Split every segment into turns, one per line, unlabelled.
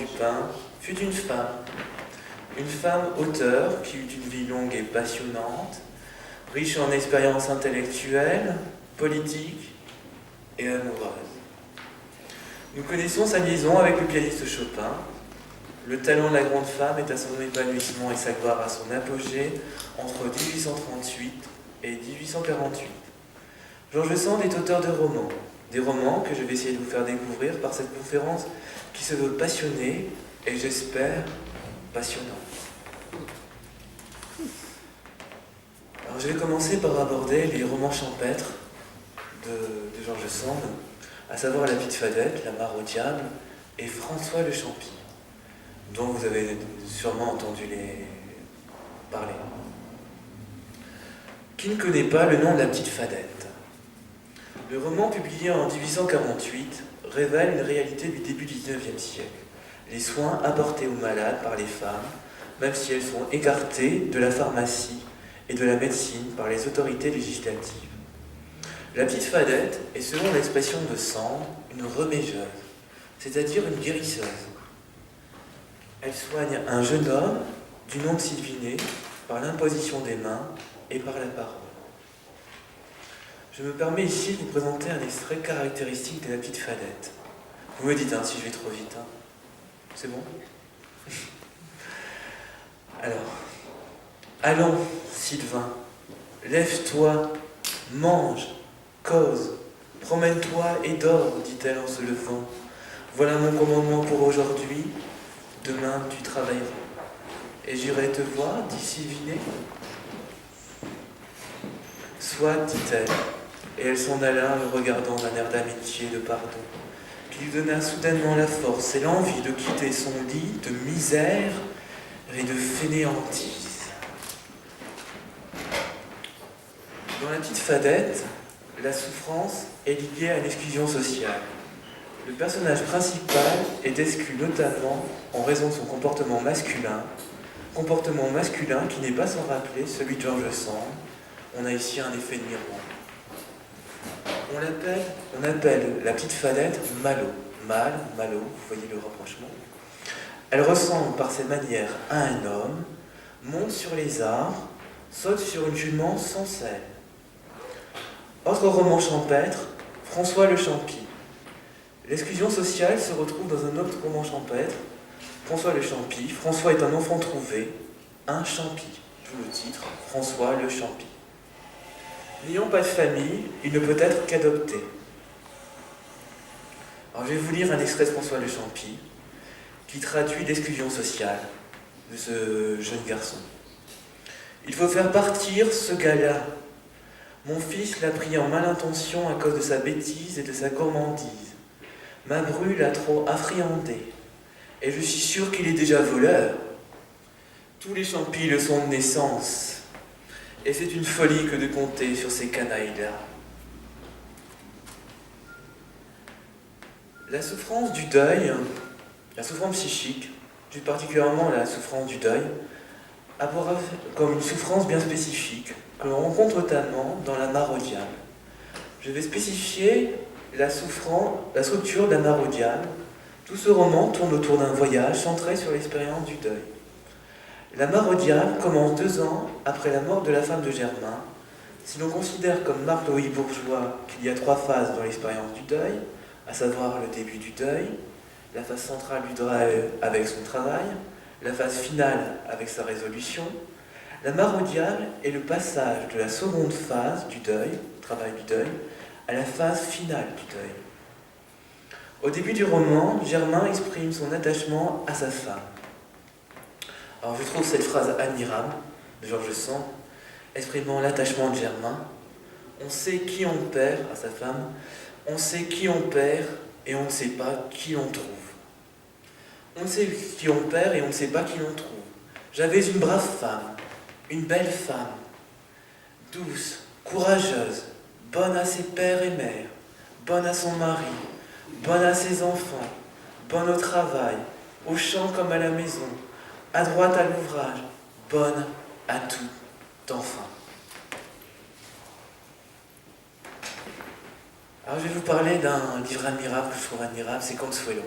Chopin fut une femme auteure qui eut une vie longue et passionnante, riche en expériences intellectuelles, politiques et amoureuses. Nous connaissons sa liaison avec le pianiste Chopin. Le talent de la grande femme est à son épanouissement et sa gloire à son apogée entre 1838 et 1848. George Sand est auteur de romans, des romans que je vais essayer de vous faire découvrir par cette conférence qui se veut passionnée et j'espère passionnante. Alors je vais commencer par aborder les romans champêtres de George Sand, à savoir La Petite Fadette, La Mare au Diable et François le Champy, dont vous avez sûrement entendu parler. Qui ne connaît pas le nom de La Petite Fadette? Le roman publié en 1848 révèle une réalité du début du XIXe siècle. Les soins apportés aux malades par les femmes, même si elles sont écartées de la pharmacie et de la médecine par les autorités législatives. La Petite Fadette est, selon l'expression de Sand, une remégeuse, c'est-à-dire une guérisseuse. Elle soigne un jeune homme du nom de Sylvinet par l'imposition des mains et par la parole. Je me permets ici de vous présenter un extrait caractéristique de La Petite Fadette. Vous me dites si je vais trop vite. C'est bon? Alors, allons, Sylvain, lève-toi, mange, cause, promène-toi et dors, dit-elle en se levant. Voilà mon commandement pour aujourd'hui, demain tu travailleras. Et j'irai te voir, dit Sylvinet. Soit, dit-elle, et elle s'en alla, le regardant d'un air d'amitié et de pardon, qui lui donna soudainement la force et l'envie de quitter son lit de misère et de fainéantise. Dans La Petite Fadette, la souffrance est liée à l'exclusion sociale. Le personnage principal est exclu notamment en raison de son comportement masculin qui n'est pas sans rappeler celui de George Sand. On a ici un effet de miroir. On appelle la petite Fadette Malo. Malo, vous voyez le rapprochement. Elle ressemble par ses manières à un homme, monte sur les arbres, saute sur une jument sans selle. Autre roman champêtre, François le Champy. L'exclusion sociale se retrouve dans un autre roman champêtre, François le Champy. François est un enfant trouvé, un Champy. D'où le titre, François le Champy. N'ayant pas de famille, il ne peut être qu'adopté. Alors je vais vous lire un extrait de François le Champy qui traduit l'exclusion sociale de ce jeune garçon. Il faut faire partir ce gars-là. Mon fils l'a pris en malintention à cause de sa bêtise et de sa gourmandise. Ma bru l'a trop affriandé. Et je suis sûr qu'il est déjà voleur. Tous les Champys le sont de naissance. Et c'est une folie que de compter sur ces canailles-là. La souffrance du deuil, la souffrance psychique, plus particulièrement la souffrance du deuil, apparaît comme une souffrance bien spécifique que l'on rencontre notamment dans La Mare au Diable. Je vais spécifier la structure de La Mare au Diable. Tout ce roman tourne autour d'un voyage centré sur l'expérience du deuil. La Mare au Diable commence 2 ans après la mort de la femme de Germain. Si l'on considère comme Marc-Louis Bourgeois qu'il y a 3 phases dans l'expérience du deuil, à savoir le début du deuil, la phase centrale du deuil avec son travail, la phase finale avec sa résolution, la Mare au Diable est le passage de la seconde phase du deuil, travail du deuil, à la phase finale du deuil. Au début du roman, Germain exprime son attachement à sa femme. Alors je trouve cette phrase admirable de George Sand, exprimant l'attachement de Germain. On sait qui on perd à sa femme, on sait qui on perd et on ne sait pas qui on trouve. On sait qui on perd et on ne sait pas qui on trouve. J'avais une brave femme, une belle femme, douce, courageuse, bonne à ses pères et mères, bonne à son mari, bonne à ses enfants, bonne au travail, au champ comme à la maison, à droite à l'ouvrage, bonne à tout enfant. Alors je vais vous parler d'un livre admirable que je trouve admirable, c'est Consuelo.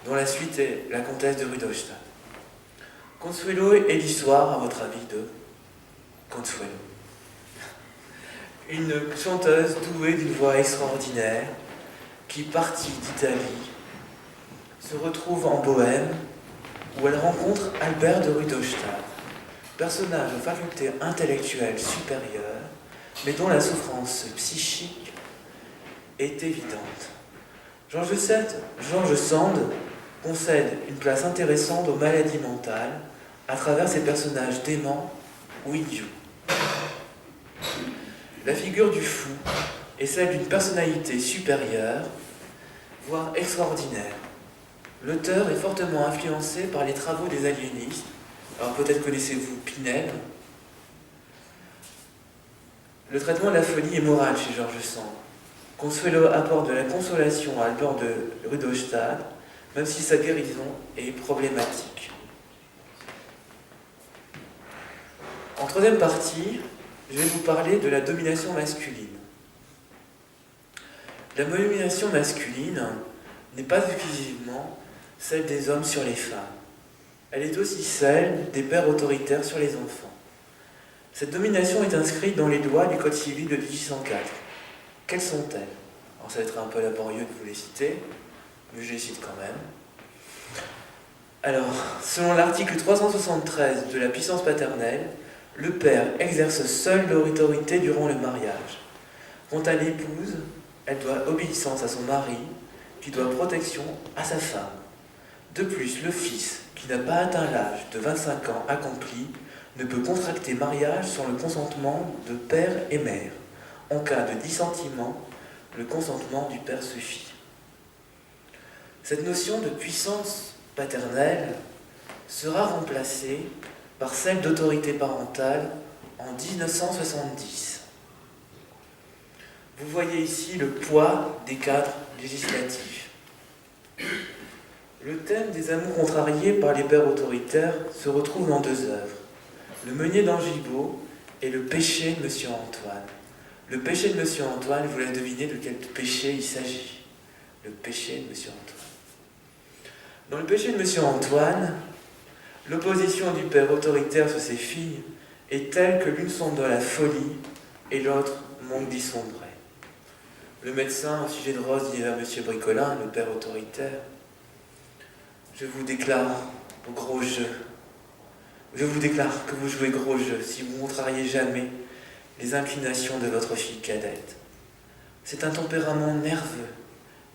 dont la suite est la comtesse de Rudolstadt. Consuelo est l'histoire, à votre avis, de Consuelo. Une chanteuse douée d'une voix extraordinaire qui, partie d'Italie, se retrouve en Bohême où elle rencontre Albert de Rudolstadt, personnage aux facultés intellectuelles supérieures, mais dont la souffrance psychique est évidente. George Sand concède une place intéressante aux maladies mentales à travers ses personnages déments ou idiots. La figure du fou est celle d'une personnalité supérieure, voire extraordinaire. L'auteur est fortement influencé par les travaux des aliénistes. Alors peut-être connaissez-vous Pinel. Le traitement de la folie est moral chez George Sand. Consuelo apporte de la consolation à Albert de Rudolstadt, même si sa guérison est problématique. En troisième partie, je vais vous parler de la domination masculine. La domination masculine n'est pas exclusivement celle des hommes sur les femmes. Elle est aussi celle des pères autoritaires sur les enfants. Cette domination est inscrite dans les lois du Code civil de 1804. Quelles sont-elles? Alors ça va être un peu laborieux de vous les citer, mais je les cite quand même. Alors, selon l'article 373 de la puissance paternelle, le père exerce seul l'autorité durant le mariage. Quant à l'épouse, elle doit obéissance à son mari, qui doit protection à sa femme. De plus, le fils, qui n'a pas atteint l'âge de 25 ans accompli, ne peut contracter mariage sans le consentement de père et mère. En cas de dissentiment, le consentement du père suffit. Cette notion de puissance paternelle sera remplacée par celle d'autorité parentale en 1970. Vous voyez ici le poids des cadres législatifs. Le thème des amours contrariés par les pères autoritaires se retrouve dans deux œuvres, Le Meunier d'Angibault et Le péché de Monsieur Antoine. Le péché de Monsieur Antoine, vous l'avez deviné de quel péché il s'agit. Le péché de Monsieur Antoine. Dans Le péché de Monsieur Antoine, l'opposition du père autoritaire sur ses filles est telle que l'une sombre dans la folie et l'autre manque d'y sombrer. Le médecin, au sujet de Rose, dit à Monsieur Bricolin, le père autoritaire, « Je vous déclare au gros jeu. Je vous déclare que vous jouez gros jeu si vous ne montreriez jamais les inclinations de votre fille cadette. C'est un tempérament nerveux,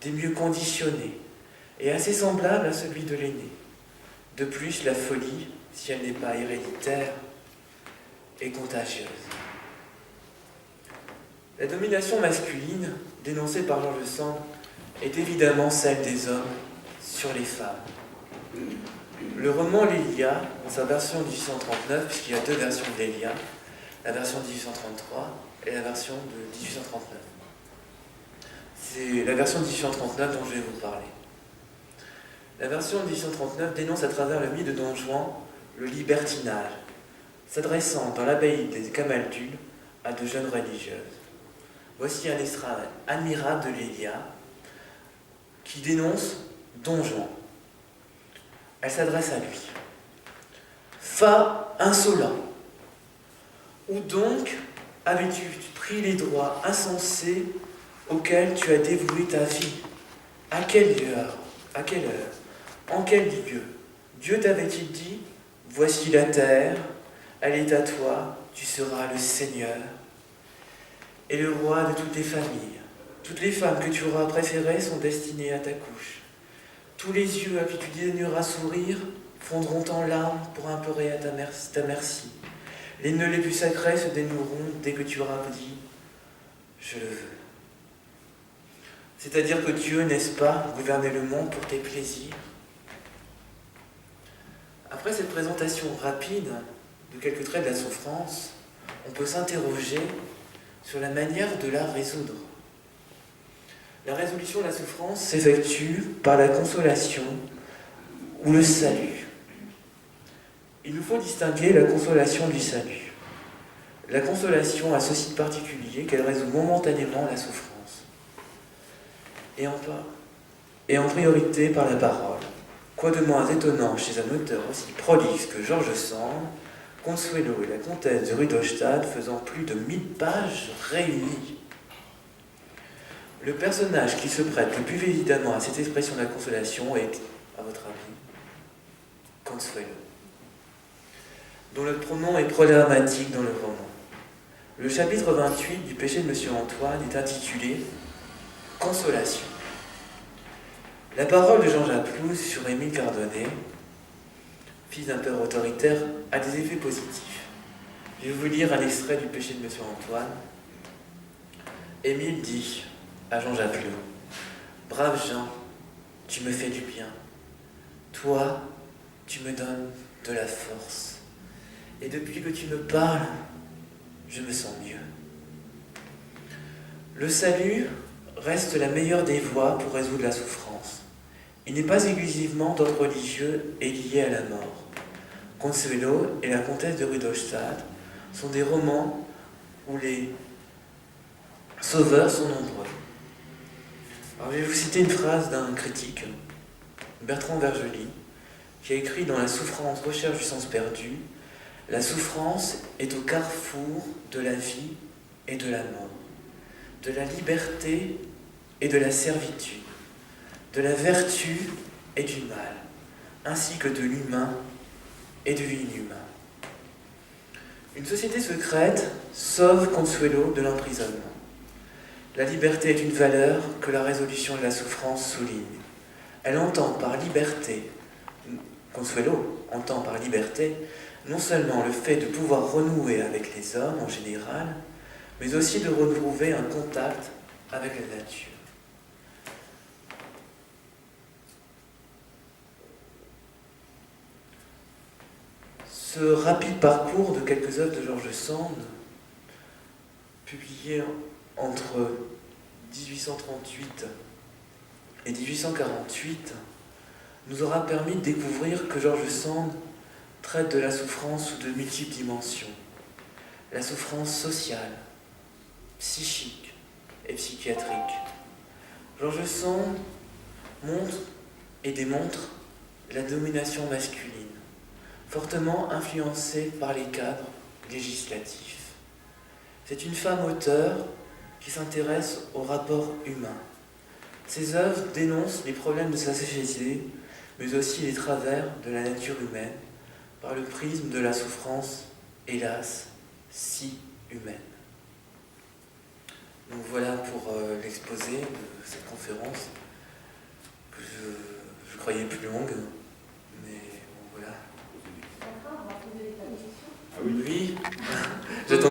des mieux conditionnés, et assez semblable à celui de l'aîné. De plus, la folie, si elle n'est pas héréditaire, est contagieuse. » La domination masculine, dénoncée par George Sand, est évidemment celle des hommes sur les femmes. Le roman Lélia, dans sa version de 1839, puisqu'il y a deux versions de Lélia, la version de 1833 et la version de 1839. C'est la version de 1839 dont je vais vous parler. La version de 1839 dénonce à travers le mythe de Don Juan le libertinage, s'adressant dans l'abbaye des Camaldules à de jeunes religieuses. Voici un extrait admirable de Lélia qui dénonce Don Juan. Elle s'adresse à lui. « Fat insolent, où donc avais-tu pris les droits insensés auxquels tu as dévoué ta vie? À quelle heure? En quel lieu? Dieu t'avait-il dit, voici la terre, elle est à toi, tu seras le Seigneur et le roi de toutes les familles. Toutes les femmes que tu auras préférées sont destinées à ta couche. Tous les yeux à qui tu daigneras sourire fondront en larmes pour implorer à ta merci. Les nœuds les plus sacrés se dénoueront dès que tu auras dit « Je le veux ». C'est-à-dire que Dieu, n'est-ce pas, gouvernait le monde pour tes plaisirs. Après cette présentation rapide de quelques traits de la souffrance, on peut s'interroger sur la manière de la résoudre. La résolution de la souffrance s'effectue par la consolation ou le salut. Il nous faut distinguer la consolation du salut. La consolation a ce site particulier qu'elle résout momentanément la souffrance. Et en priorité par la parole. Quoi de moins étonnant chez un auteur aussi prolixe que George Sand, Consuelo et la comtesse de Rudolstadt faisant plus de 1000 pages réunies. Le personnage qui se prête le plus évidemment à cette expression de la consolation est, à votre avis, Consuelo, dont le pronom est problématique dans le roman. Le chapitre 28 du péché de Monsieur Antoine est intitulé « Consolation ». La parole de Jean Japlouse sur Émile Cardonnet, fils d'un père autoritaire, a des effets positifs. Je vais vous lire un extrait du péché de Monsieur Antoine. Émile dit à Jean Japlouse : « Brave Jean, tu me fais du bien. Toi, tu me donnes de la force. Et depuis que tu me parles, je me sens mieux. » Le salut reste la meilleure des voies pour résoudre la souffrance. Il n'est pas exclusivement d'ordre religieux et lié à la mort. Consuelo et la comtesse de Rudolstadt sont des romans où les sauveurs sont nombreux. Alors, je vais vous citer une phrase d'un critique, Bertrand Vergely, qui a écrit dans La souffrance, recherche du sens perdu : « La souffrance est au carrefour de la vie et de la mort, de la liberté et de la servitude, de la vertu et du mal, ainsi que de l'humain et de l'inhumain. » Une société secrète sauve Consuelo de l'emprisonnement. La liberté est une valeur que la résolution de la souffrance souligne. Elle entend par liberté, Consuelo entend par liberté, non seulement le fait de pouvoir renouer avec les hommes en général, mais aussi de retrouver un contact avec la nature. Ce rapide parcours de quelques œuvres de George Sand, publiées entre 1838 et 1848, nous aura permis de découvrir que George Sand traite de la souffrance sous de multiples dimensions. La souffrance sociale, psychique et psychiatrique. George Sand montre et démontre la domination masculine, fortement influencée par les cadres législatifs. C'est une femme auteure qui s'intéresse au rapport humain. Ses œuvres dénoncent les problèmes de sa société, mais aussi les travers de la nature humaine, par le prisme de la souffrance, hélas, si humaine. Donc voilà pour l'exposé de cette conférence, que je croyais plus longue, mais bon, voilà.
Enfin, on va poser des questions.
Ah oui.